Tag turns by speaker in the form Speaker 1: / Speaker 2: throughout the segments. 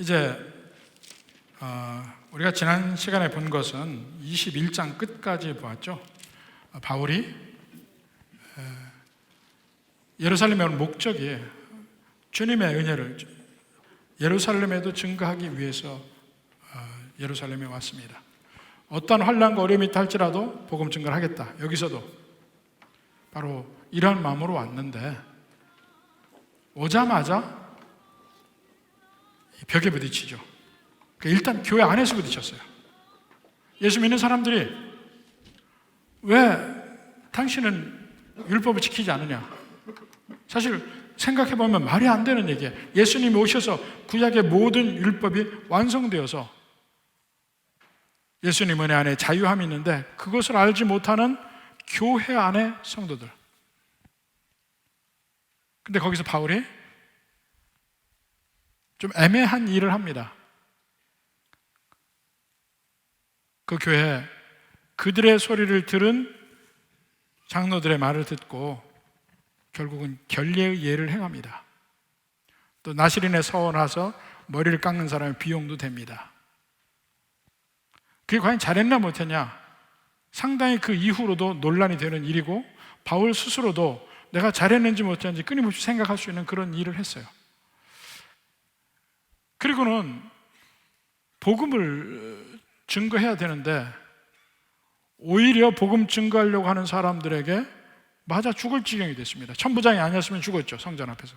Speaker 1: 이제 우리가 지난 시간에 본 것은 21장 끝까지 보았죠. 바울이 예루살렘에 온 목적이 주님의 은혜를 예루살렘에도 증거하기 위해서 예루살렘에 왔습니다. 어떠한 환난과 어려움이 있다 할지라도 복음 증거를 하겠다. 여기서도 바로 이러한 마음으로 왔는데 오자마자 벽에 부딪히죠. 일단 교회 안에서 부딪혔어요. 예수 믿는 사람들이 왜 당신은 율법을 지키지 않느냐? 사실 생각해보면 말이 안 되는 얘기예요. 예수님이 오셔서 구약의 모든 율법이 완성되어서 예수님 은혜 안에 자유함이 있는데 그것을 알지 못하는 교회 안의 성도들. 근데 거기서 바울이 좀 애매한 일을 합니다. 그 교회에 그들의 소리를 들은 장로들의 말을 듣고 결국은 결례의 예를 행합니다. 또 나시린에 서원하서 머리를 깎는 사람의 비용도 됩니다. 그게 과연 잘했나 못했냐? 상당히 그 이후로도 논란이 되는 일이고 바울 스스로도 내가 잘했는지 못했는지 끊임없이 생각할 수 있는 그런 일을 했어요. 그리고는 복음을 증거해야 되는데 오히려 복음 증거하려고 하는 사람들에게 맞아 죽을 지경이 됐습니다. 천부장이 아니었으면 죽었죠. 성전 앞에서.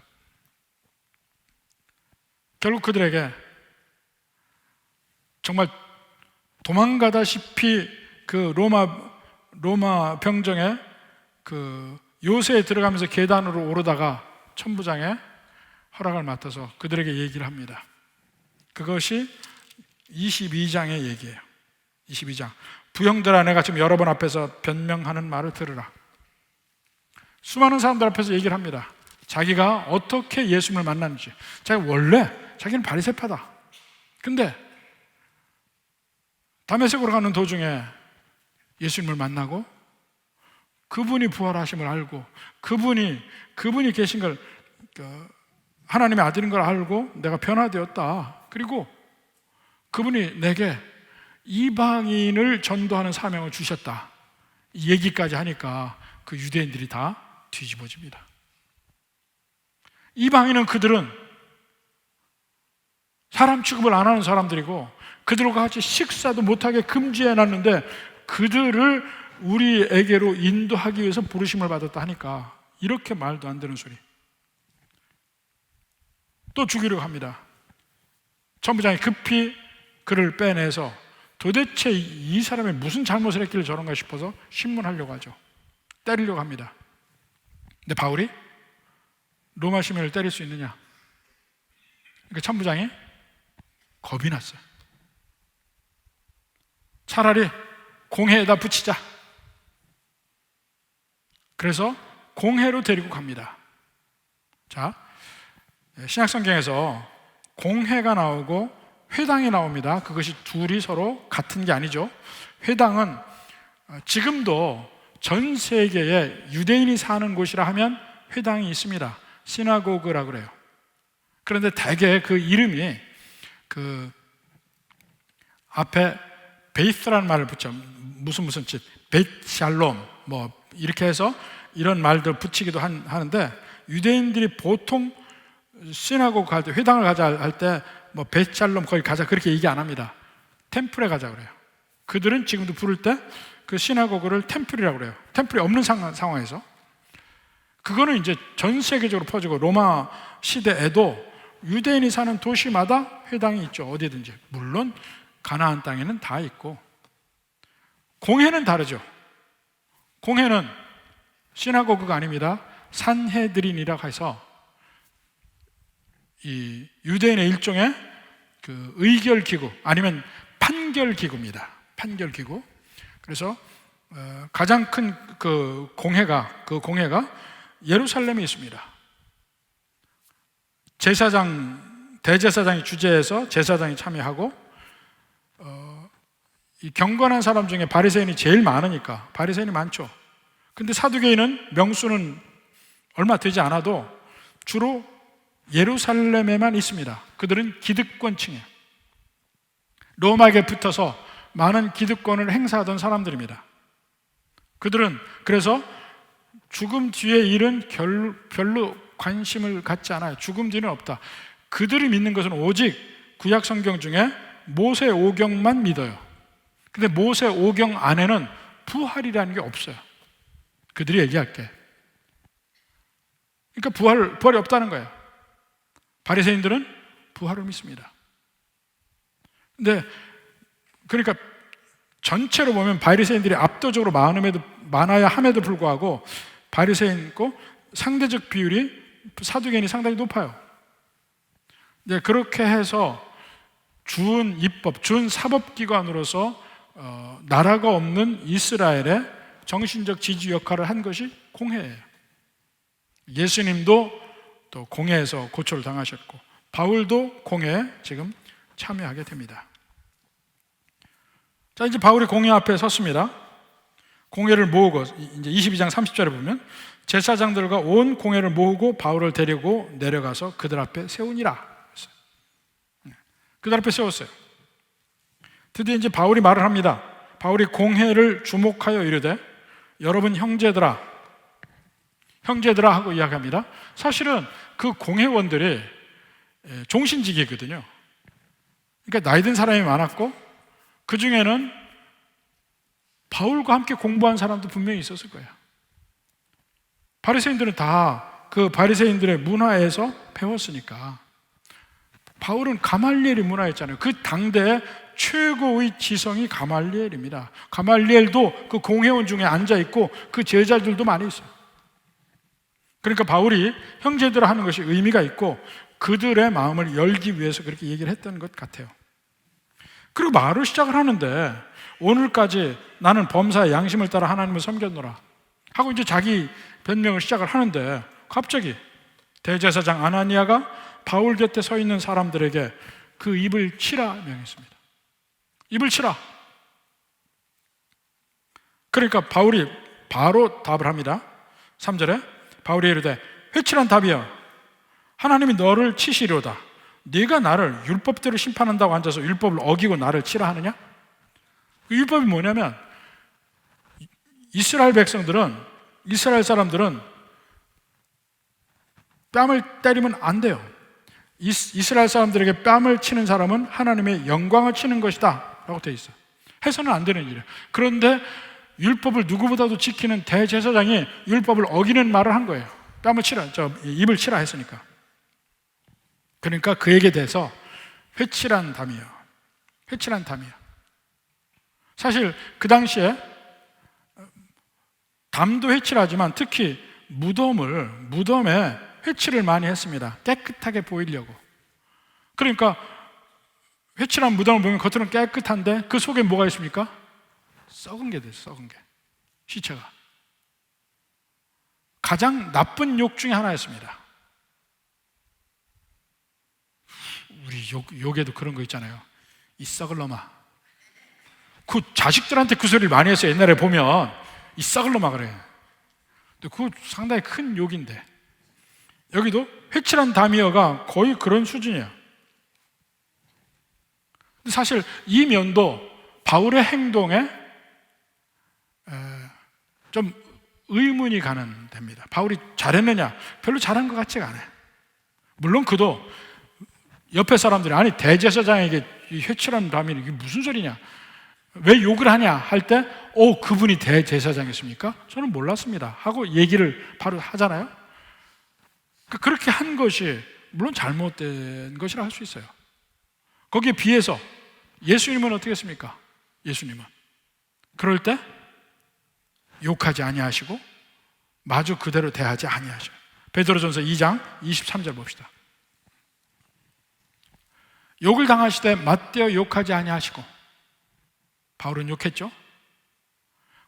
Speaker 1: 결국 그들에게 정말 도망가다시피 그 로마 병정에 그 요새에 들어가면서 계단으로 오르다가 천부장의 허락을 맡아서 그들에게 얘기를 합니다. 그것이 22장의 얘기예요. 22장. 부형들아, 내가 지금 여러분 앞에서 변명하는 말을 들으라. 수많은 사람들 앞에서 얘기를 합니다. 자기가 어떻게 예수님을 만났는지. 자기는 바리새파다. 근데 다메섹으로 가는 도중에 예수님을 만나고 그분이 부활하심을 알고 그분이 계신 걸 하나님의 아들인 걸 알고 내가 변화되었다. 그리고 그분이 내게 이방인을 전도하는 사명을 주셨다. 이 얘기까지 하니까 그 유대인들이 다 뒤집어집니다. 이방인은 그들은 사람 취급을 안 하는 사람들이고 그들과 같이 식사도 못하게 금지해놨는데 그들을 우리에게로 인도하기 위해서 부르심을 받았다 하니까 이렇게 말도 안 되는 소리. 또 죽이려고 합니다. 천부장이 급히 그를 빼내서 도대체 이 사람이 무슨 잘못을 했길래 저런가 싶어서 신문하려고 하죠. 때리려고 합니다. 근데 바울이 로마 시민을 때릴 수 있느냐? 그러니까 천부장이 겁이 났어요. 차라리 공회에다 붙이자. 그래서 공회로 데리고 갑니다. 자, 신약성경에서 공회가 나오고 회당이 나옵니다. 그것이 둘이 서로 같은 게 아니죠. 회당은 지금도 전 세계에 유대인이 사는 곳이라 하면 회당이 있습니다. 시나고그라고 그래요. 그런데 대개 그 이름이 그 앞에 베이스라는 말을 붙여 무슨 집 베이샬롬 뭐 이렇게 해서 이런 말들 붙이기도 하는데 유대인들이 보통 시나고그 갈 때 회당을 가자 할 때 뭐 베이샬롬 거기 가자 그렇게 얘기 안 합니다. 템플에 가자 그래요. 그들은 지금도 부를 때 그 시나고그를 템플이라고 그래요. 템플이 없는 상황에서 그거는 이제 전 세계적으로 퍼지고 로마 시대에도 유대인이 사는 도시마다 회당이 있죠. 어디든지. 물론 가나안 땅에는 다 있고. 공회는 다르죠. 공회는 시나고그가 아닙니다. 산헤드린이라고 해서 이 유대인의 일종의 그 의결 기구 아니면 판결 기구입니다. 판결 기구. 그래서 가장 큰 그 공회가 예루살렘에 있습니다. 대제사장이 주재해서 제사장이 참여하고 이 경건한 사람 중에 바리새인이 제일 많으니까 바리새인이 많죠. 근데 사두개인은 명수는 얼마 되지 않아도 주로 예루살렘에만 있습니다. 그들은 기득권층이에요. 로마에게 붙어서 많은 기득권을 행사하던 사람들입니다. 그들은 그래서 죽음 뒤의 일은 별로 관심을 갖지 않아요. 죽음 뒤는 없다. 그들이 믿는 것은 오직 구약 성경 중에 모세 오경만 믿어요. 근데 모세 오경 안에는 부활이라는 게 없어요. 그들이 얘기할게. 그러니까 부활이 없다는 거예요. 바리새인들은 부활을 믿습니다. 근데 그러니까 전체로 보면 바리새인들이 압도적으로 많아야 함에도 불구하고 바리새인 있고 상대적 비율이 사두개인이 상당히 높아요. 네, 그렇게 해서 준 입법, 준 사법기관으로서 나라가 없는 이스라엘의 정신적 지주 역할을 한 것이 공회예요. 예수님도 또 공회에서 고초를 당하셨고 바울도 공회에 지금 참여하게 됩니다. 자, 이제 바울이 공회 앞에 섰습니다. 공회를 모으고 이제 22장 30절에 보면 제사장들과 온 공회를 모으고 바울을 데리고 내려가서 그들 앞에 세우니라. 그들 앞에 세웠어요. 드디어 이제 바울이 말을 합니다. 바울이 공회를 주목하여 이르되 여러분 형제들아 하고 이야기합니다. 사실은 그 공회원들이 종신직이거든요. 그러니까 나이 든 사람이 많았고 그 중에는 바울과 함께 공부한 사람도 분명히 있었을 거예요. 바리새인들은 다 그 바리새인들의 문화에서 배웠으니까. 바울은 가말리엘의 문화였잖아요. 그 당대의 최고의 지성이 가말리엘입니다. 가말리엘도 그 공회원 중에 앉아있고 그 제자들도 많이 있어요. 그러니까 바울이 형제들을 하는 것이 의미가 있고 그들의 마음을 열기 위해서 그렇게 얘기를 했던 것 같아요. 그리고 말을 시작을 하는데 오늘까지 나는 범사의 양심을 따라 하나님을 섬겼노라 하고 이제 자기 변명을 시작을 하는데 갑자기 대제사장 아나니아가 바울 곁에 서 있는 사람들에게 그 입을 치라 명했습니다. 입을 치라. 그러니까 바울이 바로 답을 합니다. 3절에 바울이 이르되 회칠한 답이여 하나님이 너를 치시리로다. 네가 나를 율법대로 심판한다고 앉아서 율법을 어기고 나를 치라 하느냐? 그 율법이 뭐냐면 이스라엘 사람들은 뺨을 때리면 안 돼요. 이스라엘 사람들에게 뺨을 치는 사람은 하나님의 영광을 치는 것이다 라고 되어 있어요. 해서는 안 되는 일이에요. 그런데 율법을 누구보다도 지키는 대제사장이 율법을 어기는 말을 한 거예요. 뺨을 치라, 입을 치라 했으니까. 그러니까 그에게 대해서 회칠한 담이요. 사실 그 당시에 담도 회칠하지만 특히 무덤에 회칠을 많이 했습니다. 깨끗하게 보이려고. 그러니까 회칠한 무덤을 보면 겉으로는 깨끗한데 그 속에 뭐가 있습니까? 썩은 게 돼요. 썩은 게. 시체가. 가장 나쁜 욕 중에 하나였습니다. 우리 욕에도 그런 거 있잖아요. 이 썩을 놈아. 그 자식들한테 그 소리를 많이 했어요. 옛날에 보면 이 썩을 놈아 그래. 근데 그거 상당히 큰 욕인데 여기도 회칠한 다미어가 거의 그런 수준이에요. 근데 사실 이 면도 바울의 행동에 좀 의문이 가는 됩니다. 바울이 잘했느냐? 별로 잘한 것 같지가 않아요. 물론 그도 옆에 사람들이 아니 대제사장에게 이 회칠한 다미어 이게 무슨 소리냐? 왜 욕을 하냐? 할 때 그분이 대제사장이십니까? 저는 몰랐습니다 하고 얘기를 바로 하잖아요. 그렇게 한 것이 물론 잘못된 것이라 할 수 있어요. 거기에 비해서 예수님은 어떻게 했습니까? 예수님은 그럴 때 욕하지 아니하시고 마주 그대로 대하지 아니하셔요. 베드로전서 2장 23절 봅시다. 욕을 당하시되 맞대어 욕하지 아니하시고 바울은 욕했죠.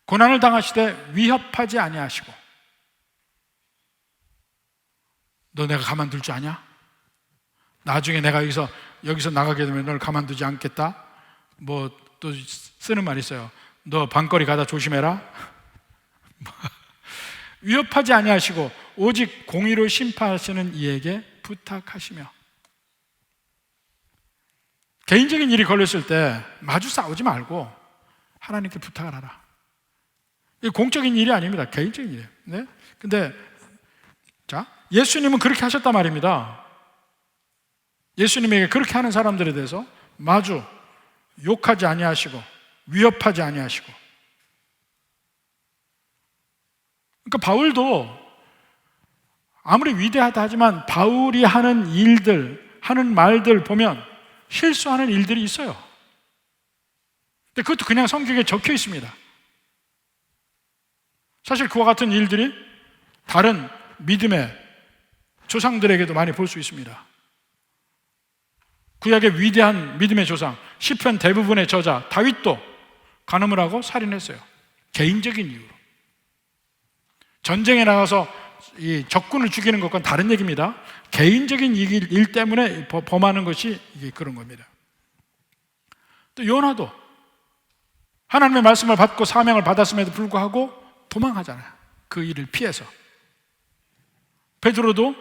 Speaker 1: 고난을 당하시되 위협하지 아니하시고 너 내가 가만둘 줄 아냐? 나중에 내가 여기서 나가게 되면 널 가만두지 않겠다. 뭐 또 쓰는 말 있어요. 너 밤거리 가다 조심해라. 위협하지 아니하시고 오직 공의로 심판하시는 이에게 부탁하시며. 개인적인 일이 걸렸을 때 마주 싸우지 말고 하나님께 부탁을 하라. 이게 공적인 일이 아닙니다. 개인적인 일이에요. 네? 근데 자, 예수님은 그렇게 하셨단 말입니다. 예수님에게 그렇게 하는 사람들에 대해서 마주 욕하지 아니하시고 위협하지 아니하시고. 그러니까 바울도 아무리 위대하다 하지만 바울이 하는 일들, 하는 말들 보면 실수하는 일들이 있어요. 근데 그것도 그냥 성경에 적혀 있습니다. 사실 그와 같은 일들이 다른 믿음의 조상들에게도 많이 볼 수 있습니다. 구약의 위대한 믿음의 조상, 시편 대부분의 저자 다윗도 간음을 하고 살인했어요. 개인적인 이유로. 전쟁에 나가서 이 적군을 죽이는 것과는 다른 얘기입니다. 개인적인 일 때문에 범하는 것이 이게 그런 겁니다. 또 요나도 하나님의 말씀을 받고 사명을 받았음에도 불구하고 도망하잖아요. 그 일을 피해서. 베드로도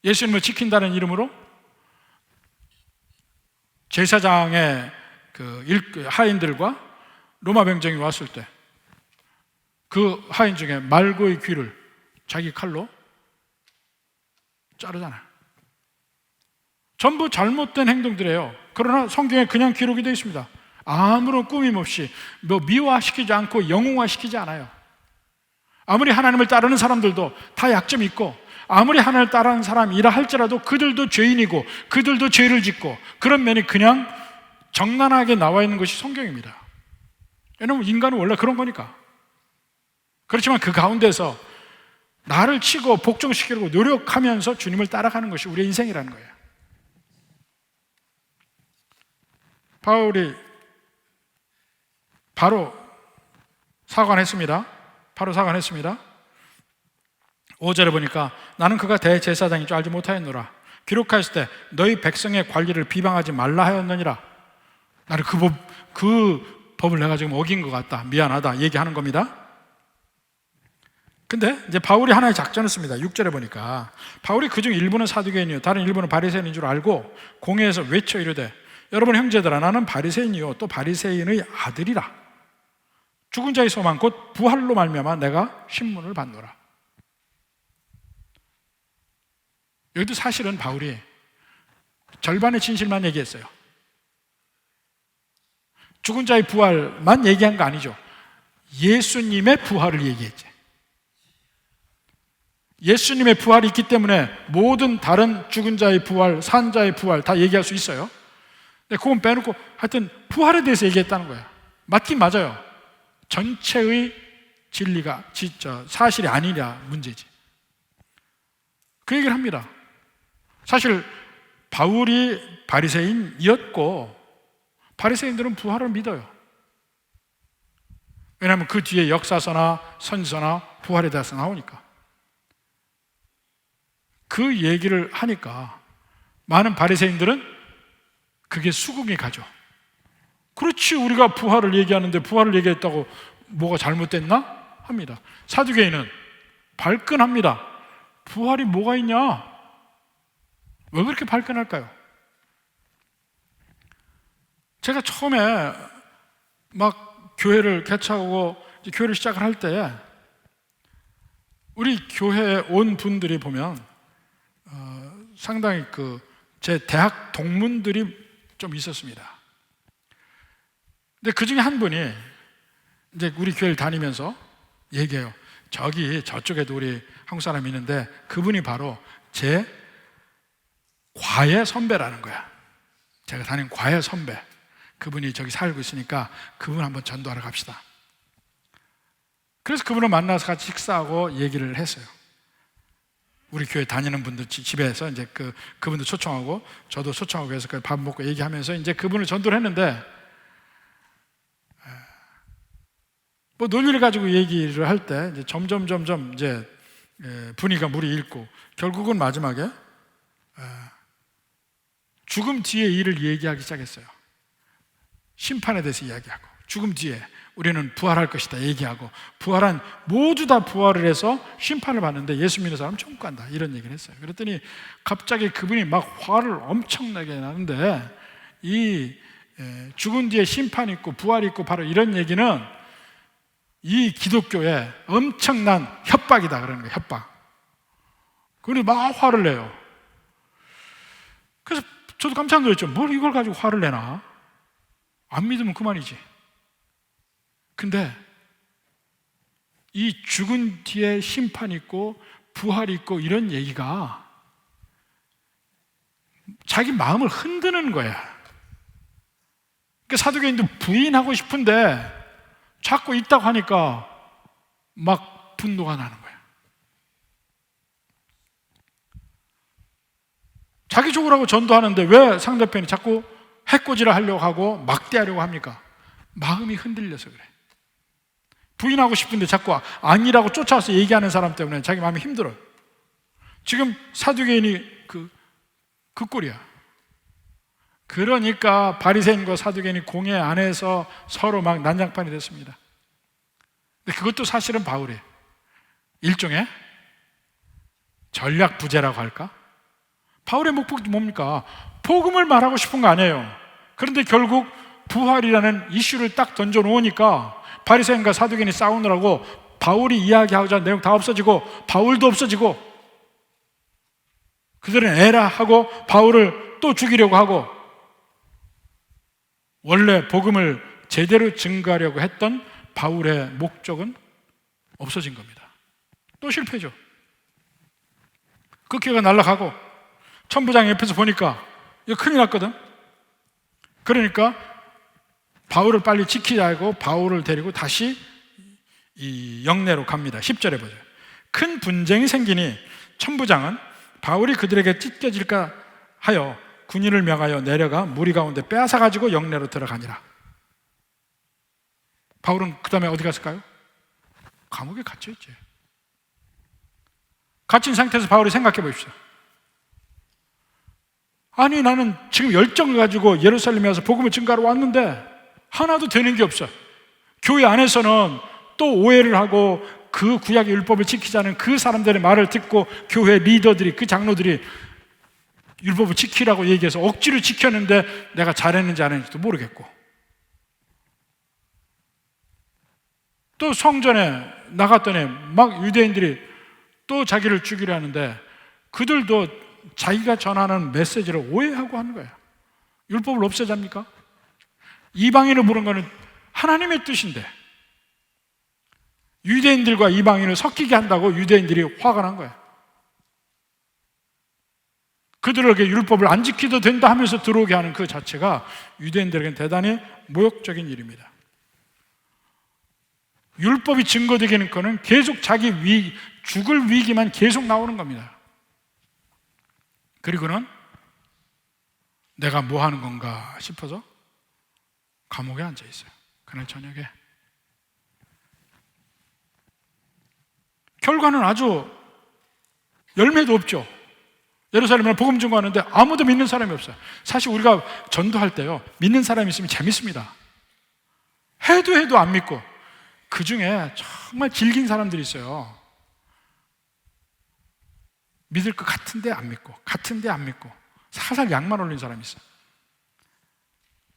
Speaker 1: 예수님을 지킨다는 이름으로 제사장의 그 하인들과 로마 병정이 왔을 때 그 하인 중에 말고의 귀를 자기 칼로 자르잖아요. 전부 잘못된 행동들이에요. 그러나 성경에 그냥 기록이 되어 있습니다. 아무런 꾸밈 없이 미화시키지 않고 영웅화시키지 않아요. 아무리 하나님을 따르는 사람들도 다 약점이 있고, 아무리 하나님을 따르는 사람이라 할지라도 그들도 죄인이고 그들도 죄를 짓고, 그런 면이 그냥 적나라하게 나와 있는 것이 성경입니다. 왜냐하면 인간은 원래 그런 거니까. 그렇지만 그 가운데서 나를 치고 복종시키려고 노력하면서 주님을 따라가는 것이 우리의 인생이라는 거예요. 바울이 바로 사과했습니다. 5절에 보니까 나는 그가 대제사장인 줄 알지 못하였노라. 기록하였을 때 너희 백성의 관리를 비방하지 말라 하였느니라. 나는 그 법을 내가 지금 어긴 것 같다, 미안하다 얘기하는 겁니다. 근데 이제 바울이 하나의 작전을 씁니다. 6절에 보니까 바울이 그중 일부는 사두개인이요 다른 일부는 바리새인인 줄 알고 공회에서 외쳐 이르되 여러분 형제들아, 나는 바리새인이요 또 바리새인의 아들이라. 죽은 자의 소망 곧 부활로 말미암아 내가 신문을 받노라. 여기도 사실은 바울이 절반의 진실만 얘기했어요. 죽은 자의 부활만 얘기한 거 아니죠. 예수님의 부활을 얘기했지. 예수님의 부활이 있기 때문에 모든 다른 죽은 자의 부활, 산 자의 부활 다 얘기할 수 있어요. 근데 그건 빼놓고 하여튼 부활에 대해서 얘기했다는 거예요. 맞긴 맞아요. 전체의 진리가 사실이 아니냐 문제지. 그 얘기를 합니다. 사실 바울이 바리새인이었고 바리새인들은 부활을 믿어요. 왜냐하면 그 뒤에 역사서나 선지서나 부활에 대해서 나오니까. 그 얘기를 하니까 많은 바리새인들은 그게 수긍이 가죠. 그렇지, 우리가 부활을 얘기하는데 부활을 얘기했다고 뭐가 잘못됐나? 합니다. 사두개인은 발끈합니다. 부활이 뭐가 있냐? 왜 그렇게 발끈할까요? 제가 처음에 막 교회를 개척하고 교회를 시작을 할 때 우리 교회에 온 분들이 보면 상당히 제 대학 동문들이 좀 있었습니다. 근데 그 중에 한 분이 이제 우리 교회를 다니면서 얘기해요. 저쪽에도 우리 한국 사람이 있는데 그분이 바로 제 과외 선배라는 거야. 제가 다닌 과외 선배. 그분이 저기 살고 있으니까 그분 한번 전도하러 갑시다. 그래서 그분을 만나서 같이 식사하고 얘기를 했어요. 우리 교회 다니는 분들 집에서 이제 그분도 초청하고 저도 초청하고 해서 밥 먹고 얘기하면서 이제 그분을 전도를 했는데, 뭐 논리를 가지고 얘기를 할 때 이제 점점 이제 분위기가 물이 일고 결국은 마지막에 죽음 뒤의 일을 얘기하기 시작했어요. 심판에 대해서 이야기하고 죽음 뒤에 우리는 부활할 것이다 얘기하고, 부활한 모두 다 부활을 해서 심판을 받는데 예수 믿는 사람은 천국 간다 이런 얘기를 했어요. 그랬더니 갑자기 그분이 막 화를 엄청나게 나는데, 이 죽은 뒤에 심판이 있고 부활이 있고 바로 이런 얘기는 이 기독교에 엄청난 협박이다 그러는 거예요. 협박. 그분이 막 화를 내요. 그래서 저도 깜짝 놀랐죠. 뭘 이걸 가지고 화를 내나? 안 믿으면 그만이지. 근데 이 죽은 뒤에 심판이 있고 부활이 있고 이런 얘기가 자기 마음을 흔드는 거야. 그러니까 사두개인도 부인하고 싶은데 자꾸 있다고 하니까 막 분노가 나는 거야. 자기 죽으라고 전도하는데 왜 상대편이 자꾸 해코지를 하려고 하고 막대하려고 합니까? 마음이 흔들려서 그래. 부인하고 싶은데 자꾸 아니라고 쫓아와서 얘기하는 사람 때문에 자기 마음이 힘들어요. 지금 사두개인이 그 꼴이야. 그러니까 바리새인과 사두개인이 공회 안에서 서로 막 난장판이 됐습니다. 근데 그것도 사실은 바울이에요. 일종의 전략 부재라고 할까? 바울의 목표가 뭡니까? 복음을 말하고 싶은 거 아니에요. 그런데 결국 부활이라는 이슈를 딱 던져놓으니까 바리새인과 사두개인이 싸우느라고 바울이 이야기하고자 하는 내용 다 없어지고 바울도 없어지고, 그들은 에라 하고 바울을 또 죽이려고 하고, 원래 복음을 제대로 증거하려고 했던 바울의 목적은 없어진 겁니다. 또 실패죠. 그 기회가 날아가고 천부장 옆에서 보니까 이거 큰일 났거든. 그러니까 바울을 빨리 지키자고 바울을 데리고 다시 이 영내로 갑니다. 10절에 보죠. 큰 분쟁이 생기니 천부장은 바울이 그들에게 찢겨질까 하여 군인을 명하여 내려가 무리 가운데 빼앗아 가지고 영내로 들어가니라. 바울은 그 다음에 어디 갔을까요? 감옥에 갇혀있지. 갇힌 상태에서 바울이 생각해 보십시오. 아니, 나는 지금 열정을 가지고 예루살렘에 와서 복음을 증거하러 왔는데 하나도 되는 게 없어. 교회 안에서는 또 오해를 하고 그 구약의 율법을 지키자는 그 사람들의 말을 듣고 교회 리더들이, 그 장로들이 율법을 지키라고 얘기해서 억지로 지켰는데 내가 잘했는지 안 했는지도 모르겠고, 또 성전에 나갔더니 막 유대인들이 또 자기를 죽이려 하는데 그들도 자기가 전하는 메시지를 오해하고 하는 거야. 율법을 없애자입니까? 이방인을 부른 거는 하나님의 뜻인데 유대인들과 이방인을 섞이게 한다고 유대인들이 화가 난 거야. 그들에게 율법을 안 지켜도 된다 하면서 들어오게 하는 그 자체가 유대인들에게는 대단히 모욕적인 일입니다. 율법이 증거되기는 거는 계속 자기 죽을 위기만 계속 나오는 겁니다. 그리고는 내가 뭐 하는 건가 싶어서 감옥에 앉아 있어요. 그날 저녁에. 결과는 아주 열매도 없죠. 예루살렘에 복음 증거하는데 아무도 믿는 사람이 없어요. 사실 우리가 전도할 때요, 믿는 사람이 있으면 재밌습니다. 해도 안 믿고, 그 중에 정말 질긴 사람들이 있어요. 믿을 것 같은데 안 믿고, 같은데 안 믿고, 살살 약만 올린 사람이 있어요.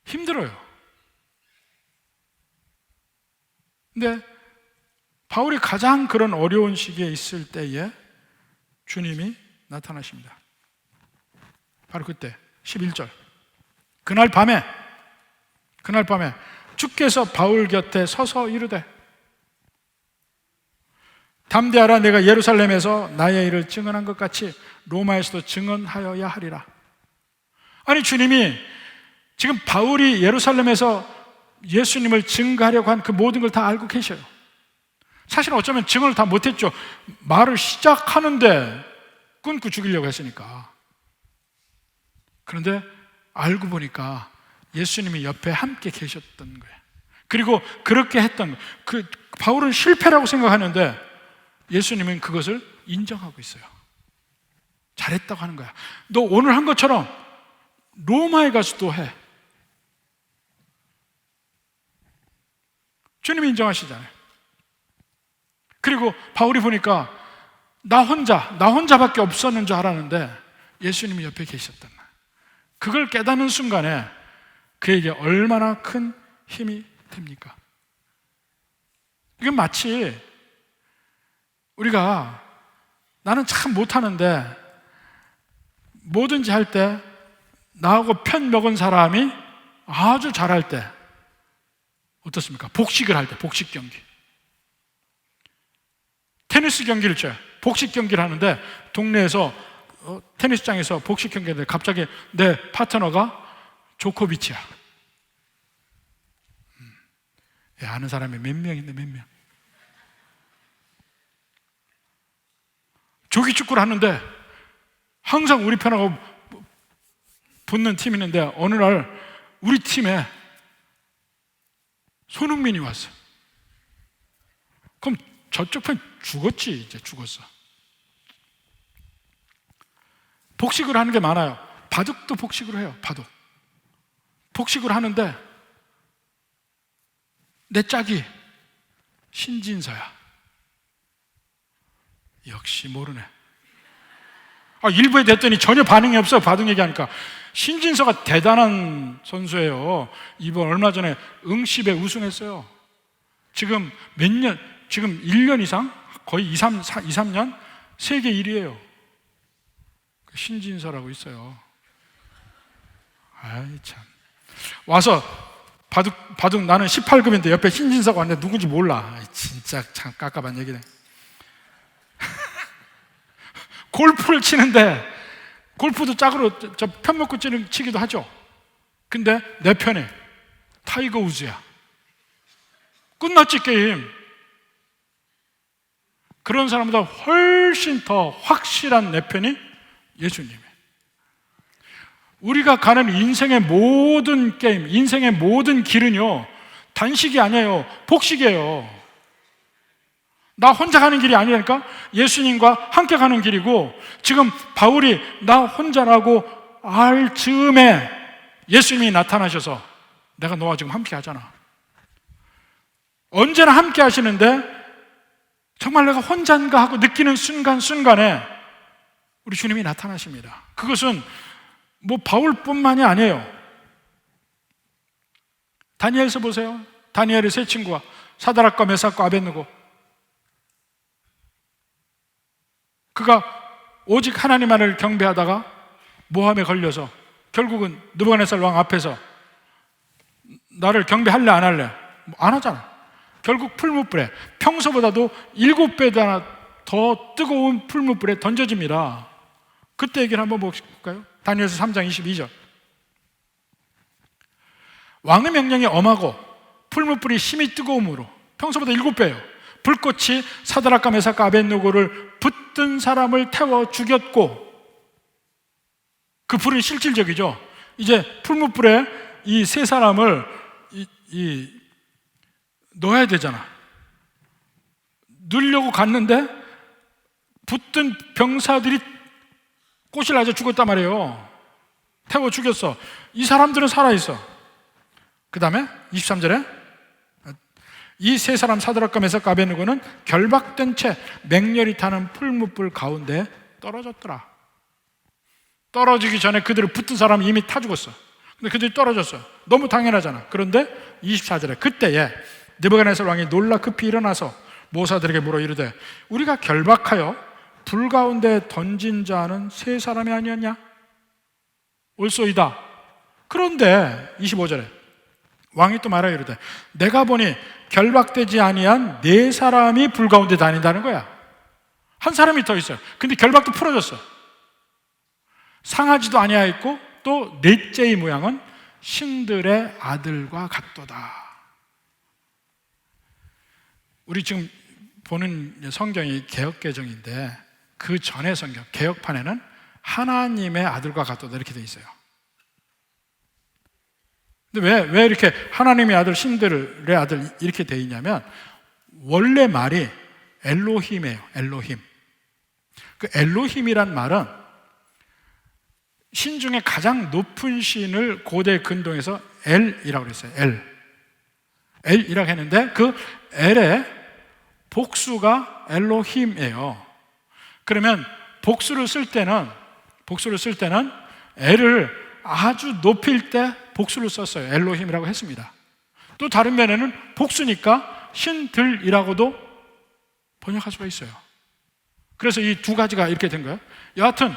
Speaker 1: 힘들어요. 근데 바울이 가장 그런 어려운 시기에 있을 때에 주님이 나타나십니다. 바로 그때 11절. 그날 밤에 주께서 바울 곁에 서서 이르되 담대하라, 내가 예루살렘에서 나의 일을 증언한 것 같이 로마에서도 증언하여야 하리라. 아니, 주님이 지금 바울이 예루살렘에서 예수님을 증거하려고 한 그 모든 걸 다 알고 계셔요. 사실은 어쩌면 증언을 다 못했죠. 말을 시작하는데 끊고 죽이려고 했으니까. 그런데 알고 보니까 예수님이 옆에 함께 계셨던 거예요. 그리고 그렇게 했던 거예요. 바울은 실패라고 생각하는데 예수님은 그것을 인정하고 있어요. 잘했다고 하는 거야. 너 오늘 한 것처럼 로마에 가서도 해. 주님이 인정하시잖아요. 그리고 바울이 보니까 나 혼자밖에 없었는 줄 알았는데 예수님이 옆에 계셨단 말. 그걸 깨닫는 순간에 그에게 얼마나 큰 힘이 됩니까? 이건 마치 우리가 나는 참 못하는데 뭐든지 할 때 나하고 편 먹은 사람이 아주 잘할 때 어떻습니까? 복식을 할 때, 복식 경기. 테니스 경기를 쳐요. 복식 경기를 하는데 동네에서 테니스장에서 복식 경기를 하는데 갑자기 내 파트너가 조코비치야. 아는 사람이 몇 명인데 몇 명. 조기 축구를 하는데 항상 우리 편하고 붙는 팀이 있는데 어느 날 우리 팀에 손흥민이 왔어. 그럼 저쪽 편 죽었지. 이제 죽었어. 복식을 하는 게 많아요. 바둑도 복식을 해요. 바둑. 복식을 하는데 내 짝이 신진서야. 역시 모르네. 일부에 냈더니 전혀 반응이 없어. 바둑 얘기하니까. 신진서가 대단한 선수예요. 이번 얼마 전에 응시배 우승했어요. 지금 몇 년, 지금 1년 이상, 거의 2, 3년 세계 1위예요. 신진서라고 있어요. 아이 참. 와서 바둑 나는 18급인데 옆에 신진서가 왔는데 누군지 몰라. 진짜 참 깝깝한 얘기네. 골프를 치는데 골프도 짝으로 편 먹고 치기도 하죠. 근데 내 편에 타이거 우즈야. 끝났지 게임. 그런 사람보다 훨씬 더 확실한 내 편이 예수님이에요. 우리가 가는 인생의 모든 게임, 인생의 모든 길은요 단식이 아니에요. 복식이에요. 나 혼자 가는 길이 아니라니까 예수님과 함께 가는 길이고, 지금 바울이 나 혼자라고 알 즈음에 예수님이 나타나셔서 내가 너와 지금 함께 하잖아. 언제나 함께 하시는데 정말 내가 혼자인가 하고 느끼는 순간순간에 우리 주님이 나타나십니다. 그것은 뭐 바울뿐만이 아니에요. 다니엘서 보세요. 다니엘의 세 친구와 사드락과 메삭과 아벳느고, 그가 오직 하나님만을 경배하다가 모함에 걸려서 결국은 느부갓네살 왕 앞에서 나를 경배할래 안 할래? 안 하잖아. 결국 풀무불에 평소보다도 7배나 더 뜨거운 풀무불에 던져집니다. 그때 얘기를 한번 볼까요? 다니엘서 3장 22절. 왕의 명령이 엄하고 풀무불이 심히 뜨거움으로 평소보다 7배예요. 불꽃이 사드락과 메삭과 아벳느고를 붙든 사람을 태워 죽였고, 그 불은 실질적이죠. 이제 풀무불에 이 세 사람을 넣어야 되잖아. 넣으려고 갔는데 붙든 병사들이 꽃을 맞아 죽었단 말이에요. 태워 죽였어. 이 사람들은 살아있어. 그 다음에 23절에 이 세 사람 사드락과 메삭과 아벳느고는 결박된 채 맹렬히 타는 풀무불 가운데 떨어졌더라. 떨어지기 전에 그들을 붙은 사람이 이미 타 죽었어. 근데 그들이 떨어졌어. 너무 당연하잖아. 그런데 24절에 그때에 느부갓네살 왕이 놀라 급히 일어나서 모사들에게 물어 이르되 우리가 결박하여 불 가운데 던진 자는 세 사람이 아니었냐? 옳소이다. 그런데 25절에 왕이 또 말하여 이르되 내가 보니 결박되지 아니한 네 사람이 불 가운데 다닌다는 거야. 한 사람이 더 있어요. 근데 결박도 풀어졌어. 상하지도 아니하였고 또 넷째의 모양은 신들의 아들과 같도다. 우리 지금 보는 성경이 개역개정인데 그 전의 성경 개역판에는 하나님의 아들과 같도다 이렇게 돼 있어요. 근데 왜 이렇게 하나님의 아들, 신들의 아들 이렇게 돼 있냐면 원래 말이 엘로힘이에요. 엘로힘. 그 엘로힘이란 말은 신 중에 가장 높은 신을 고대 근동에서 엘이라고 그랬어요. 엘. 엘이라고 했는데 그 엘의 복수가 엘로힘이에요. 그러면 복수를 쓸 때는 엘을 아주 높일 때 복수를 썼어요. 엘로힘이라고 했습니다. 또 다른 면에는 복수니까 신들이라고도 번역할 수가 있어요. 그래서 이 두 가지가 이렇게 된 거예요. 여하튼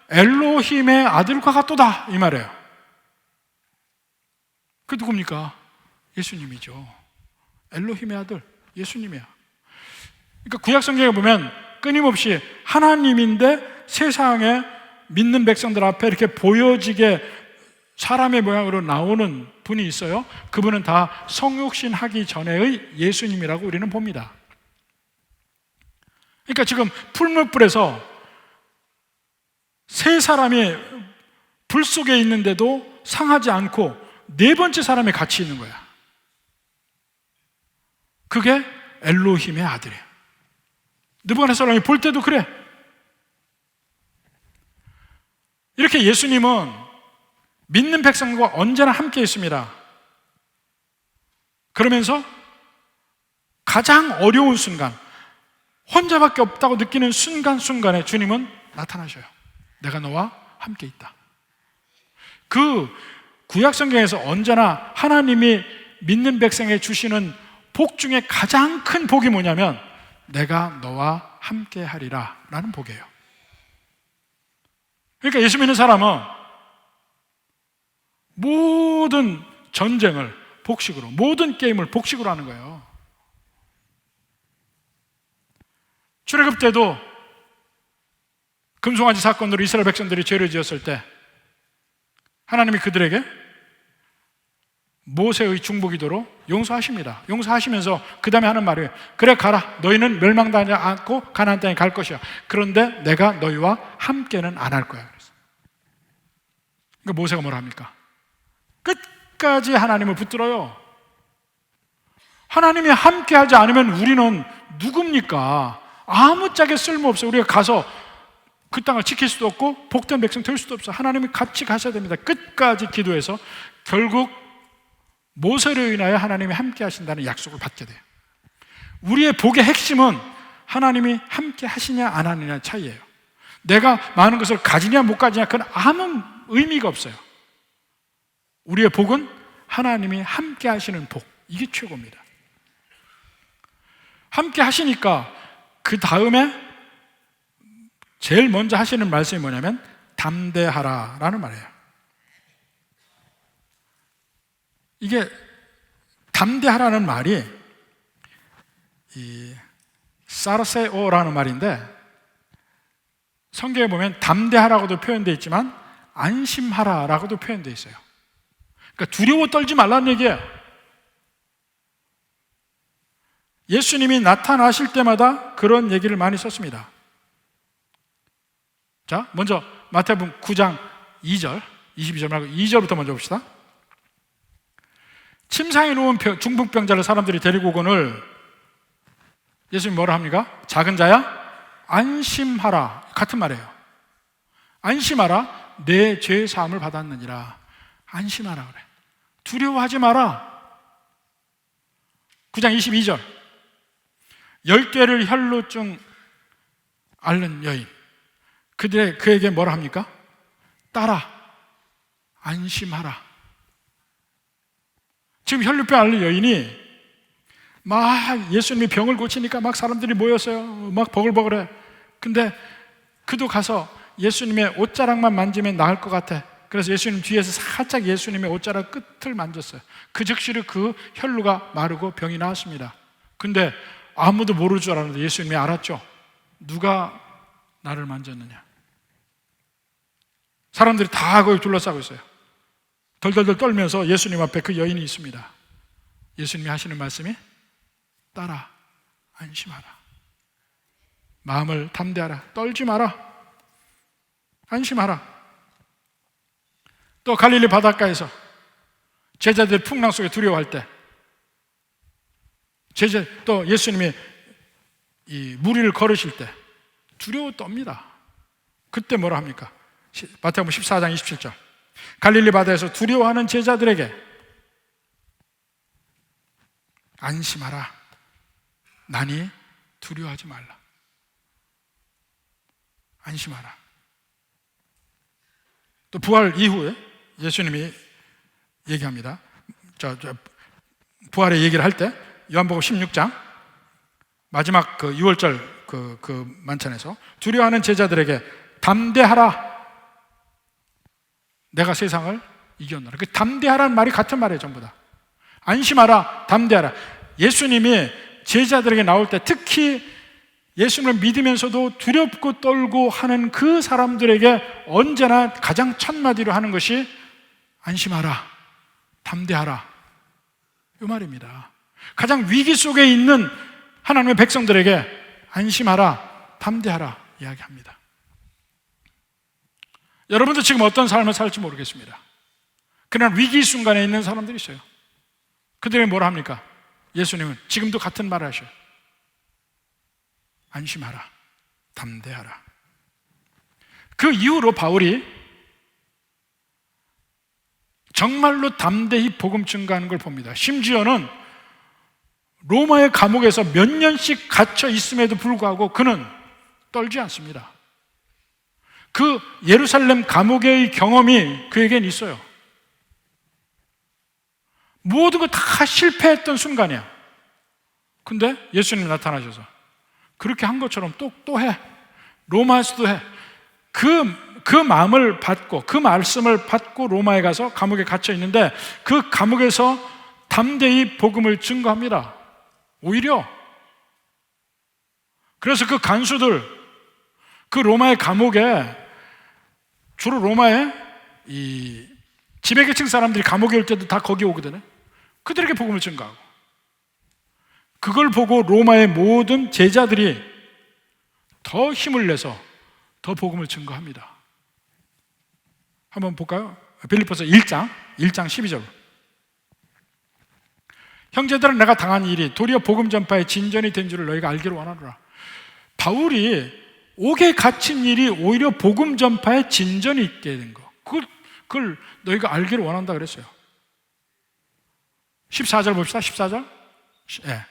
Speaker 1: 엘로힘의 아들과 같도다 이 말이에요. 그 누굽니까? 예수님이죠. 엘로힘의 아들 예수님이야. 그러니까 구약 성경에 보면 끊임없이 하나님인데 세상에 믿는 백성들 앞에 이렇게 보여지게 사람의 모양으로 나오는 분이 있어요. 그분은 다 성육신 하기 전에의 예수님이라고 우리는 봅니다. 그러니까 지금 풀무불에서 세 사람이 불 속에 있는데도 상하지 않고 네 번째 사람이 같이 있는 거야. 그게 엘로힘의 아들이에요. 느부갓네살이 볼 때도 그래. 이렇게 예수님은 믿는 백성과 언제나 함께 있습니다. 그러면서 가장 어려운 순간, 혼자밖에 없다고 느끼는 순간순간에 주님은 나타나셔요. 내가 너와 함께 있다. 그 구약 성경에서 언제나 하나님이 믿는 백성에게 주시는 복 중에 가장 큰 복이 뭐냐면 내가 너와 함께 하리라 라는 복이에요. 그러니까 예수 믿는 사람은 모든 전쟁을 복식으로, 모든 게임을 복식으로 하는 거예요. 출애굽 때도 금송아지 사건으로 이스라엘 백성들이 죄를 지었을 때 하나님이 그들에게 모세의 중보기도로 용서하십니다. 용서하시면서 그 다음에 하는 말이에요. 그래 가라. 너희는 멸망당하지 않고 가나안 땅에 갈 것이야. 그런데 내가 너희와 함께는 안 할 거야. 그래서 그러니까 모세가 뭐라 합니까? 끝까지 하나님을 붙들어요. 하나님이 함께하지 않으면 우리는 누굽니까? 아무짝에 쓸모없어요. 우리가 가서 그 땅을 지킬 수도 없고 복된 백성 될 수도 없어요. 하나님이 같이 가셔야 됩니다. 끝까지 기도해서 결국 모세로 인하여 하나님이 함께 하신다는 약속을 받게 돼요. 우리의 복의 핵심은 하나님이 함께 하시냐 안 하느냐의 차이예요. 내가 많은 것을 가지냐 못 가지냐 그건 아무 의미가 없어요. 우리의 복은 하나님이 함께 하시는 복, 이게 최고입니다. 함께 하시니까 그 다음에 제일 먼저 하시는 말씀이 뭐냐면 담대하라 라는 말이에요. 이게 담대하라는 말이 이 사르세오라는 말인데 성경에 보면 담대하라고도 표현되어 있지만 안심하라라고도 표현되어 있어요. 그러니까 두려워 떨지 말라는 얘기예요. 예수님이 나타나실 때마다 그런 얘기를 많이 썼습니다. 자, 먼저 마태복음 9장 2절, 22절 말고 2절부터 먼저 봅시다. 침상에 누운 중풍병자를 사람들이 데리고 오거늘 예수님이 뭐라 합니까? 작은 자야 안심하라. 같은 말이에요. 안심하라. 내 죄 사함을 받았느니라. 안심하라 그래. 두려워하지 마라. 9장 22절 10개를 혈루증 앓는 여인 그에게 뭐라 합니까? 따라 안심하라. 지금 혈루병 앓는 여인이 막 예수님이 병을 고치니까 막 사람들이 모였어요. 막 버글버글해. 근데 그도 가서 예수님의 옷자락만 만지면 나을 것 같아. 그래서 예수님 뒤에서 살짝 예수님의 옷자락 끝을 만졌어요. 그 즉시로 그 혈루가 마르고 병이 나았습니다. 근데 아무도 모를 줄 알았는데 예수님이 알았죠. 누가 나를 만졌느냐. 사람들이 다 거기 둘러싸고 있어요. 덜덜덜 떨면서 예수님 앞에 그 여인이 있습니다. 예수님이 하시는 말씀이 따라 안심하라. 마음을 담대하라. 떨지 마라. 안심하라. 또 갈릴리 바닷가에서 제자들 풍랑 속에 두려워할 때 또 예수님이 이 물 위를 걸으실 때 두려워 떱니다. 그때 뭐라 합니까? 마태복음 14장 27절 갈릴리 바다에서 두려워하는 제자들에게 안심하라. 나니 두려워하지 말라. 안심하라. 또 부활 이후에 예수님이 얘기합니다. 부활의 얘기를 할 때 요한복음 16장 마지막 그 6월절 그 만찬에서 두려워하는 제자들에게 담대하라. 내가 세상을 이겼노라. 그 담대하라는 말이 같은 말이에요. 전부 다. 안심하라, 담대하라. 예수님이 제자들에게 나올 때 특히 예수님을 믿으면서도 두렵고 떨고 하는 그 사람들에게 언제나 가장 첫 마디로 하는 것이 안심하라, 담대하라, 이 말입니다. 가장 위기 속에 있는 하나님의 백성들에게 안심하라, 담대하라 이야기합니다. 여러분도 지금 어떤 삶을 살지 모르겠습니다. 그러나 위기 순간에 있는 사람들이 있어요. 그들이 뭐라 합니까? 예수님은 지금도 같은 말을 하셔요. 안심하라, 담대하라. 그 이후로 바울이 정말로 담대히 복음 증거하는 걸 봅니다. 심지어는 로마의 감옥에서 몇 년씩 갇혀 있음에도 불구하고 그는 떨지 않습니다. 그 예루살렘 감옥의 경험이 그에겐 있어요. 모든 거 다 실패했던 순간이야. 근데 예수님이 나타나셔서 그렇게 한 것처럼 또 해. 로마에서도 해. 그 마음을 받고 그 말씀을 받고 로마에 가서 감옥에 갇혀 있는데 그 감옥에서 담대히 복음을 증거합니다. 오히려 그래서 그 간수들, 그 로마의 감옥에 주로 로마의 이 지배계층 사람들이 감옥에 올 때도 다 거기 오거든요. 그들에게 복음을 증거하고 그걸 보고 로마의 모든 제자들이 더 힘을 내서 더 복음을 증거합니다. 한번 볼까요? 빌립보서 1장 12절. 형제들은 내가 당한 일이 도리어 복음 전파의 진전이 된 줄을 너희가 알기를 원하노라. 바울이 옥에 갇힌 일이 오히려 복음 전파의 진전이 있게 된 거, 그걸 너희가 알기를 원한다 그랬어요. 14절 봅시다. 14절. 예.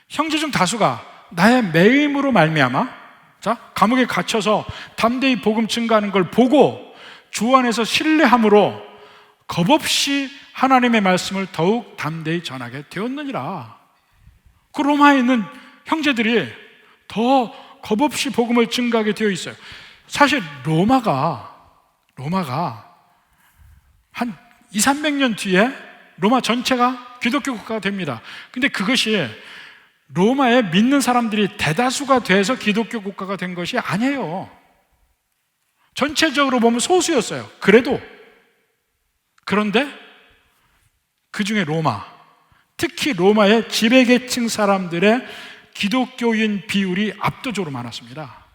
Speaker 1: 형제 중 다수가 나의 매임으로 말미암아, 자, 감옥에 갇혀서 담대히 복음 증거하는 걸 보고 주 안에서 신뢰함으로 겁없이 하나님의 말씀을 더욱 담대히 전하게 되었느니라. 그 로마에 있는 형제들이 더 겁없이 복음을 증거하게 되어 있어요. 사실 로마가 한 200~300년 뒤에 로마 전체가 기독교 국가가 됩니다. 근데 그것이 로마에 믿는 사람들이 대다수가 돼서 기독교 국가가 된 것이 아니에요. 전체적으로 보면 소수였어요. 그런데 그 중에 로마, 특히 로마의 지배계층 사람들의 기독교인 비율이 압도적으로 많았습니다.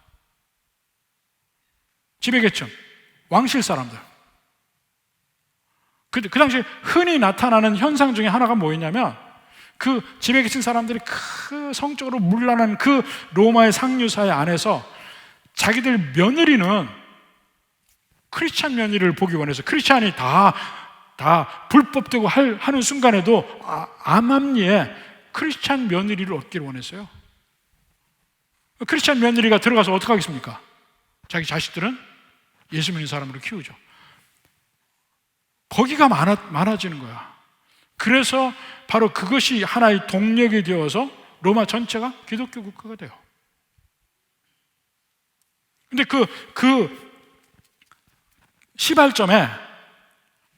Speaker 1: 지배계층, 왕실 사람들. 그 당시 흔히 나타나는 현상 중에 하나가 뭐였냐면 그 지배계층 사람들이 그 성적으로 문란한 그 로마의 상류사회 안에서 자기들 며느리는 크리스찬 며느리를 보기 원해서 크리스찬이 다 불법되고 하는 순간에도 암암리에 크리스찬 며느리를 얻기를 원했어요. 크리스찬 며느리가 들어가서 어떻게 하겠습니까? 자기 자식들은 예수 믿는 사람으로 키우죠. 거기가 많아지는 거야. 그래서 바로 그것이 하나의 동력이 되어서 로마 전체가 기독교 국가가 돼요. 근데 그 시발점에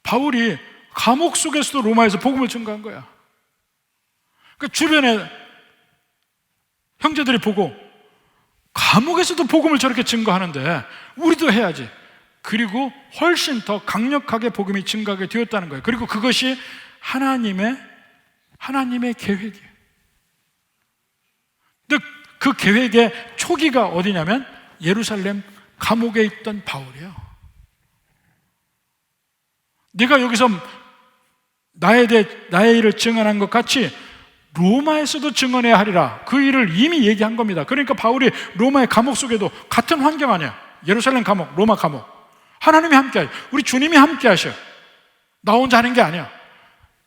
Speaker 1: 바울이 감옥 속에서도 로마에서 복음을 증거한 거야. 그 주변에 형제들이 보고 감옥에서도 복음을 저렇게 증거하는데 우리도 해야지. 그리고 훨씬 더 강력하게 복음이 증거하게 되었다는 거예요. 그리고 그것이 하나님의 계획이에요. 근데 그 계획의 초기가 어디냐면 예루살렘 감옥에 있던 바울이에요. 내가 여기서 나의 일을 증언한 것 같이 로마에서도 증언해야 하리라. 그 일을 이미 얘기한 겁니다. 그러니까 바울이 로마의 감옥 속에도 같은 환경 아니야. 예루살렘 감옥, 로마 감옥. 하나님이 함께하셔. 우리 주님이 함께하셔. 나 혼자 하는 게 아니야.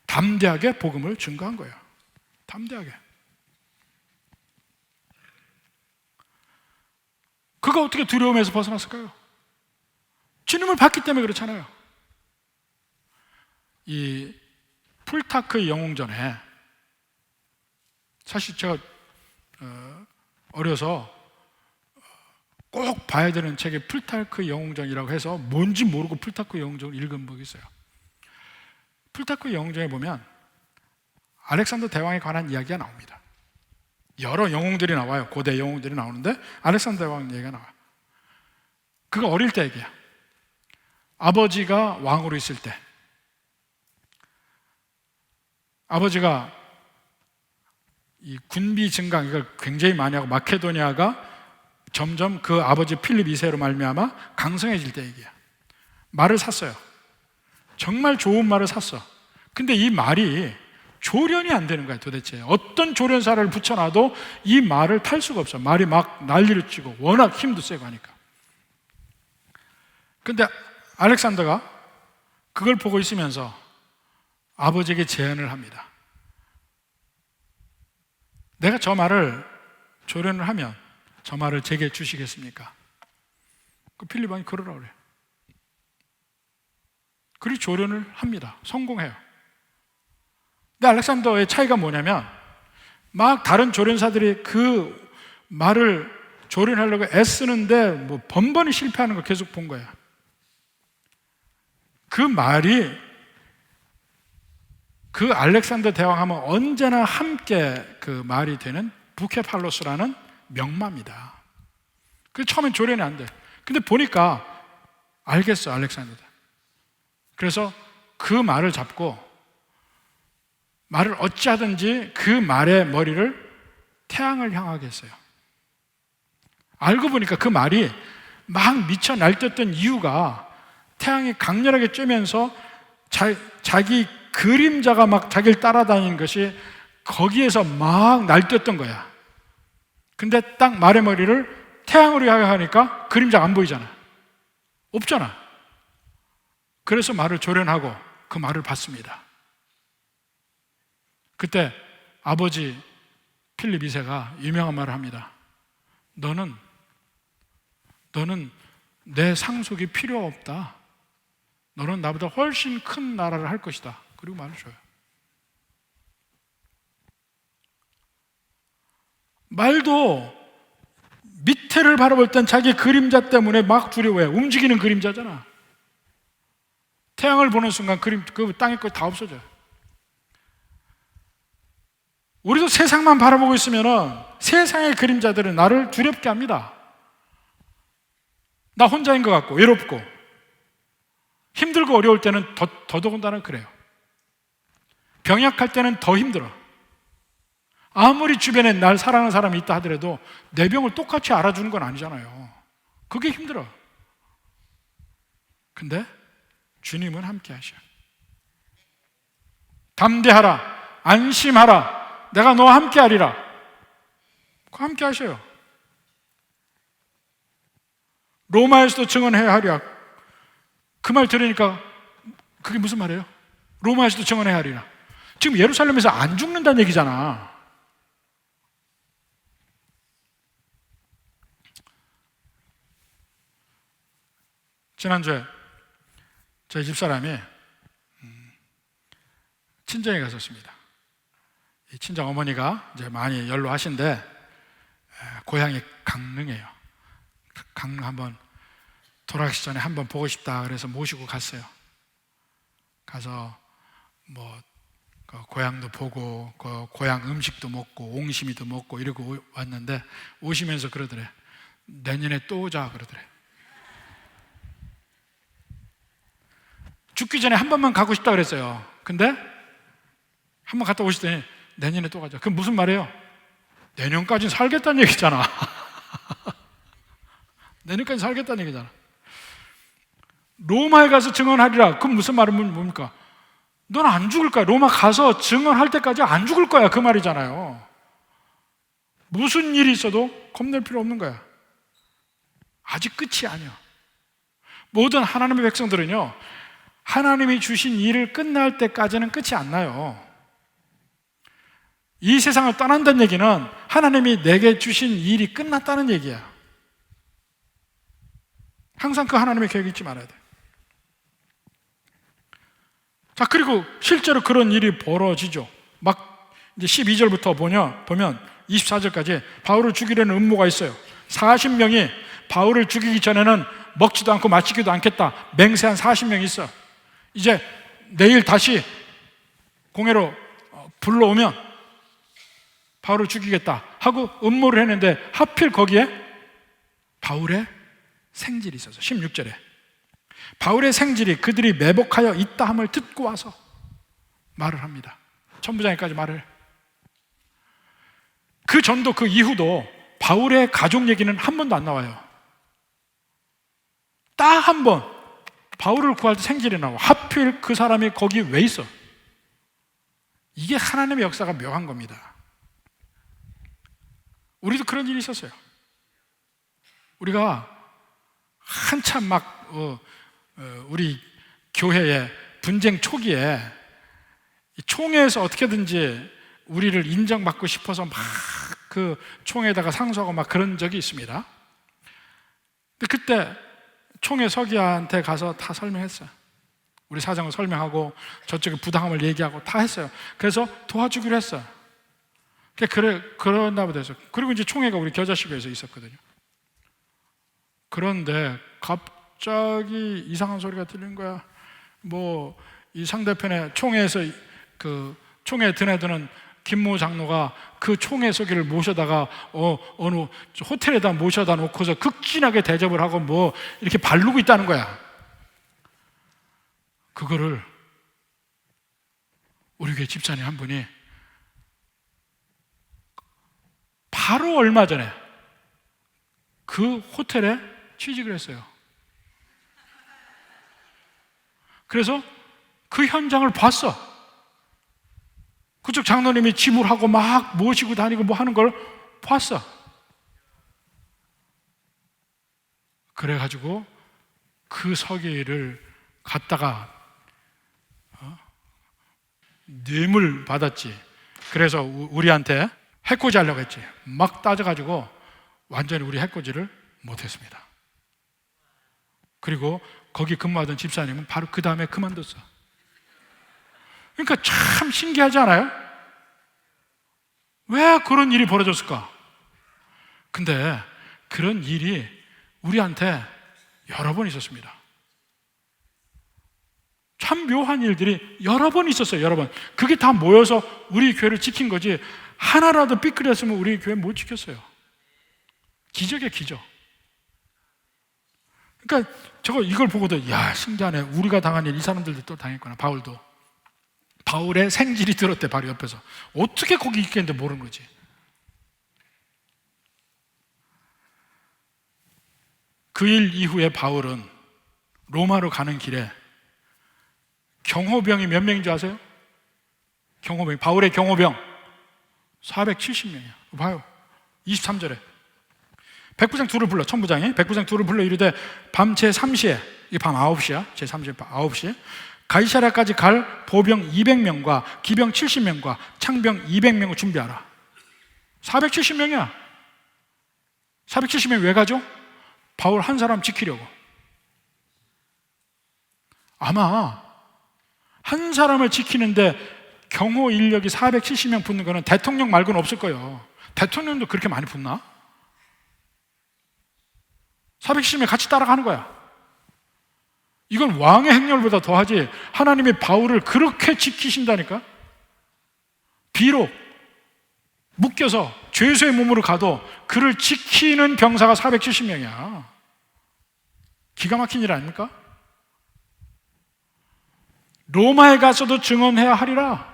Speaker 1: 담대하게 복음을 증거한 거예요. 담대하게. 그가 어떻게 두려움에서 벗어났을까요? 주님을 봤기 때문에 그렇잖아요. 이 풀타크의 영웅전에, 사실 제가 어려서 꼭 봐야 되는 책이 풀타크 영웅전이라고 해서 뭔지 모르고 풀타크 영웅전을 읽은 적이 있어요. 풀타크 영웅전에 보면 알렉산더 대왕에 관한 이야기가 나옵니다. 여러 영웅들이 나와요. 고대 영웅들이 나오는데 알렉산더 대왕 얘기가 나와요. 그가 어릴 때 얘기야. 아버지가 왕으로 있을 때, 아버지가 이 군비 증강, 이걸 굉장히 많이 하고 마케도니아가 점점 그 아버지 필립 2세로 말미암아 강성해질 때 얘기야. 말을 샀어요. 정말 좋은 말을 샀어. 근데 이 말이 조련이 안 되는 거야. 도대체 어떤 조련사를 붙여놔도 이 말을 탈 수가 없어. 말이 막 난리를 치고 워낙 힘도 세고 하니까. 근데 알렉산더가 그걸 보고 있으면서 아버지에게 제안을 합니다. 내가 저 말을 조련을 하면 저 말을 제게 주시겠습니까? 그 필립 왕이 그러라 그래요. 그리 조련을 합니다. 성공해요. 근데 알렉산더의 차이가 뭐냐면 막 다른 조련사들이 그 말을 조련하려고 애쓰는데 뭐 번번이 실패하는 걸 계속 본 거야. 그 말이 그 알렉산더 대왕하면 언제나 함께 그 말이 되는 부케팔로스라는 명마입니다. 그 처음엔 조련이 안 돼. 근데 보니까 알겠어, 알렉산더. 그래서 그 말을 잡고 말을 어찌하든지 그 말의 머리를 태양을 향하게 했어요. 알고 보니까 그 말이 막 미쳐 날뛰었던 이유가 태양이 강렬하게 쬐면서 자기 그림자가 막 자기를 따라다니는 것이 거기에서 막 날뛰었던 거야. 근데 딱 말의 머리를 태양으로 향하니까 그림자가 안 보이잖아. 없잖아. 그래서 말을 조련하고 그 말을 받습니다. 그때 아버지 필립 2세가 유명한 말을 합니다. 너는 내 상속이 필요 없다. 너는 나보다 훨씬 큰 나라를 할 것이다. 그리고 말을 줘요. 말도 밑에를 바라볼 땐 자기 그림자 때문에 막 두려워해. 움직이는 그림자잖아. 태양을 보는 순간 그 땅에 거 다 없어져요. 우리도 세상만 바라보고 있으면 세상의 그림자들은 나를 두렵게 합니다. 나 혼자인 것 같고 외롭고 힘들고 어려울 때는 더더군다나 그래요. 병약할 때는 더 힘들어. 아무리 주변에 날 사랑하는 사람이 있다 하더라도 내 병을 똑같이 알아주는 건 아니잖아요. 그게 힘들어. 근데 주님은 함께 하셔. 담대하라, 안심하라, 내가 너와 함께 하리라. 함께 하셔요. 로마에서도 증언해야 하리라. 그 말 들으니까 그게 무슨 말이에요? 로마에서도 증언해야 하리라. 지금 예루살렘에서 안 죽는다는 얘기잖아. 지난주에 저희 집사람이 친정에 갔었습니다. 이 친정 어머니가 이제 많이 연로하신데 고향이 강릉이에요. 강릉 한번 돌아가시 전에 한번 보고 싶다 그래서 모시고 갔어요. 가서 뭐 고향도 보고 고향 음식도 먹고 옹심이도 먹고 이러고 왔는데 오시면서 그러더래. 내년에 또 오자 그러더래. 죽기 전에 한 번만 가고 싶다 그랬어요. 근데 한 번 갔다 오시더니 내년에 또 가자. 그럼 무슨 말이에요? 내년까지는 살겠다는 얘기잖아. 내년까지 살겠다는 얘기잖아. 로마에 가서 증언하리라. 그럼 무슨 말은 뭡니까? 넌 안 죽을 거야. 로마 가서 증언할 때까지 안 죽을 거야. 그 말이잖아요. 무슨 일이 있어도 겁낼 필요 없는 거야. 아직 끝이 아니야. 모든 하나님의 백성들은요, 하나님이 주신 일을 끝날 때까지는 끝이 안 나요. 이 세상을 떠난다는 얘기는 하나님이 내게 주신 일이 끝났다는 얘기야. 항상 그 하나님의 계획을 잊지 말아야 돼. 자, 그리고 실제로 그런 일이 벌어지죠. 막 이제 12절부터 보면 24절까지 바울을 죽이려는 음모가 있어요. 40명이 바울을 죽이기 전에는 먹지도 않고 마시지도 않겠다 맹세한 40명이 있어. 이제 내일 다시 공회로 불러오면 바울을 죽이겠다 하고 음모를 했는데 하필 거기에 바울의 생질이 있어서 16절에 바울의 생질이 그들이 매복하여 있다 함을 듣고 와서 말을 합니다. 천부장에까지 말을. 그 전도 그 이후도 바울의 가족 얘기는 한 번도 안 나와요. 딱 한 번 바울을 구할 때 생질이 나와. 하필 그 사람이 거기 왜 있어? 이게 하나님의 역사가 묘한 겁니다. 우리도 그런 일이 있었어요. 우리가 한참 막 우리 교회의 분쟁 초기에 총회에서 어떻게든지 우리를 인정받고 싶어서 막 그 총회에다가 상소하고 막 그런 적이 있습니다. 근데 그때 총회 서기한테 가서 다 설명했어요. 우리 사정을 설명하고 저쪽에 부당함을 얘기하고 다 했어요. 그래서 도와주기로 했어요. 그랬나 보다 해서. 그리고 이제 총회가 우리 겨자씨교에서 있었거든요. 그런데 갑자기 이상한 소리가 들린 거야. 뭐 이 상대편의 총회에서 그 총회에 드나드는 김모 장로가 그 총회 서기를 모셔다가 어느 호텔에다 모셔다 놓고서 극진하게 대접을 하고 뭐 이렇게 바르고 있다는 거야. 그거를 우리 교회 집사님 한 분이 바로 얼마 전에 그 호텔에 취직을 했어요. 그래서 그 현장을 봤어. 그쪽 장로님이 지물하고 막 모시고 다니고 뭐 하는 걸 봤어. 그래가지고 그 서기를 갖다가 뇌물 받았지. 그래서 우리한테 해코지 하려고 했지. 막 따져가지고 완전히 우리 해코지를 못했습니다. 그리고 거기 근무하던 집사님은 바로 그 다음에 그만뒀어. 그러니까 참 신기하지 않아요? 왜 그런 일이 벌어졌을까? 근데 그런 일이 우리한테 여러 번 있었습니다. 참 묘한 일들이 여러 번 있었어요. 여러 번. 그게 다 모여서 우리 교회를 지킨 거지, 하나라도 삐끗했으면 우리 교회 못 지켰어요. 기적이야, 기적. 그러니까 이걸 보고도 야, 신기하네. 우리가 당한 일 이 사람들도 또 당했구나. 바울도. 바울의 생질이 들었대. 바로 옆에서. 어떻게 거기 있겠는데 모르는 거지. 그 일 이후에 바울은 로마로 가는 길에 경호병이 몇 명인 줄 아세요? 경호병, 바울의 경호병 470명이야. 봐요. 23절에 백부장 둘을 불러, 천부장이 백부장 둘을 불러 이르되 밤 제3시에, 이게 밤 9시야. 제3시에 9시에 가이사랴까지 갈 보병 200명과 기병 70명과 창병 200명을 준비하라. 470명이야. 470명 왜 가죠? 바울 한 사람 지키려고. 아마 한 사람을 지키는데 경호 인력이 470명 붙는 거는 대통령 말고는 없을 거예요. 대통령도 그렇게 많이 붙나? 470명 같이 따라가는 거야. 이건 왕의 행렬보다 더하지. 하나님이 바울을 그렇게 지키신다니까. 비록 묶여서 죄수의 몸으로 가도 그를 지키는 병사가 470명이야. 기가 막힌 일 아닙니까? 로마에 가서도 증언해야 하리라.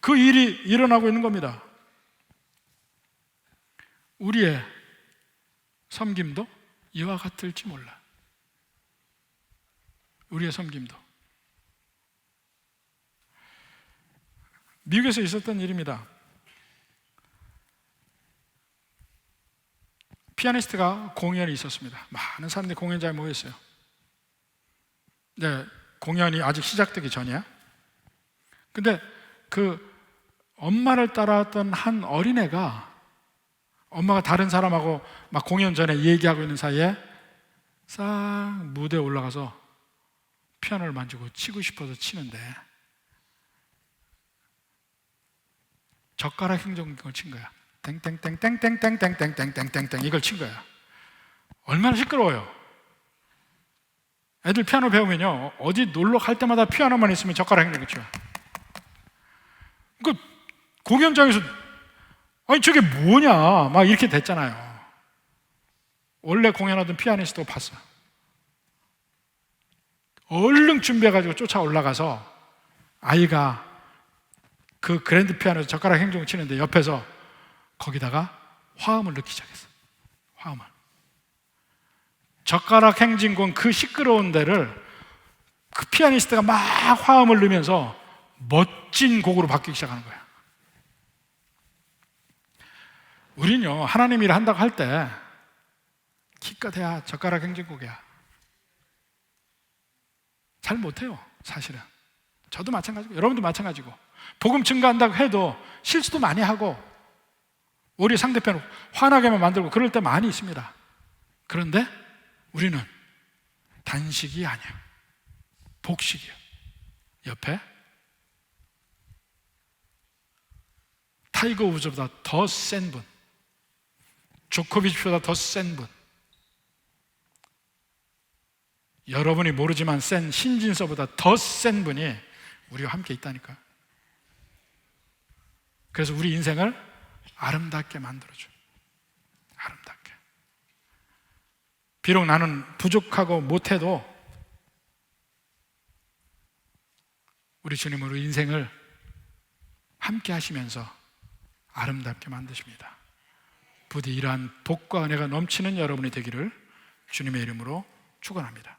Speaker 1: 그 일이 일어나고 있는 겁니다. 우리의 섬김도 이와 같을지 몰라. 우리의 섬김도. 미국에서 있었던 일입니다. 피아니스트가 공연이 있었습니다. 많은 사람들이 공연장에 모였어요. 네, 공연이 아직 시작되기 전이야. 근데 그 엄마를 따라왔던 한 어린애가 엄마가 다른 사람하고 막 공연 전에 얘기하고 있는 사이에 싹 무대에 올라가서 피아노를 만지고 치고 싶어서 치는데 젓가락 행정을 친 거야. 땡땡땡땡땡땡땡땡땡땡땡 이걸 친 거야. 얼마나 시끄러워요. 애들 피아노 배우면요, 어디 놀러 갈 때마다 피아노만 있으면 젓가락 행정을 쳐. 그 공연장에서 아니 저게 뭐냐 막 이렇게 됐잖아요. 원래 공연하던 피아니스트도 봤어요. 얼른 준비해가지고 쫓아 올라가서 아이가 그 그랜드 피아노에서 젓가락 행정을 치는데 옆에서 거기다가 화음을 넣기 시작했어요. 화음을. 젓가락 행진곡 그 시끄러운 데를 그 피아니스트가 막 화음을 넣으면서 멋진 곡으로 바뀌기 시작하는 거야. 우리는요, 하나님 일을 한다고 할 때 기껏 해야 젓가락 행진곡이야. 잘 못해요, 사실은. 저도 마찬가지고 여러분도 마찬가지고 복음 증거한다고 해도 실수도 많이 하고 우리 상대편 화나게만 만들고 그럴 때 많이 있습니다. 그런데 우리는 단식이 아니야, 복식이야. 옆에 타이거 우즈보다 더 센 분, 조코비치보다 더 센 분, 여러분이 모르지만 센 신진서보다 더 센 분이 우리와 함께 있다니까. 그래서 우리 인생을 아름답게 만들어줘. 아름답게. 비록 나는 부족하고 못해도 우리 주님은 우리 인생을 함께 하시면서 아름답게 만드십니다. 부디 이러한 복과 은혜가 넘치는 여러분이 되기를 주님의 이름으로 축원합니다.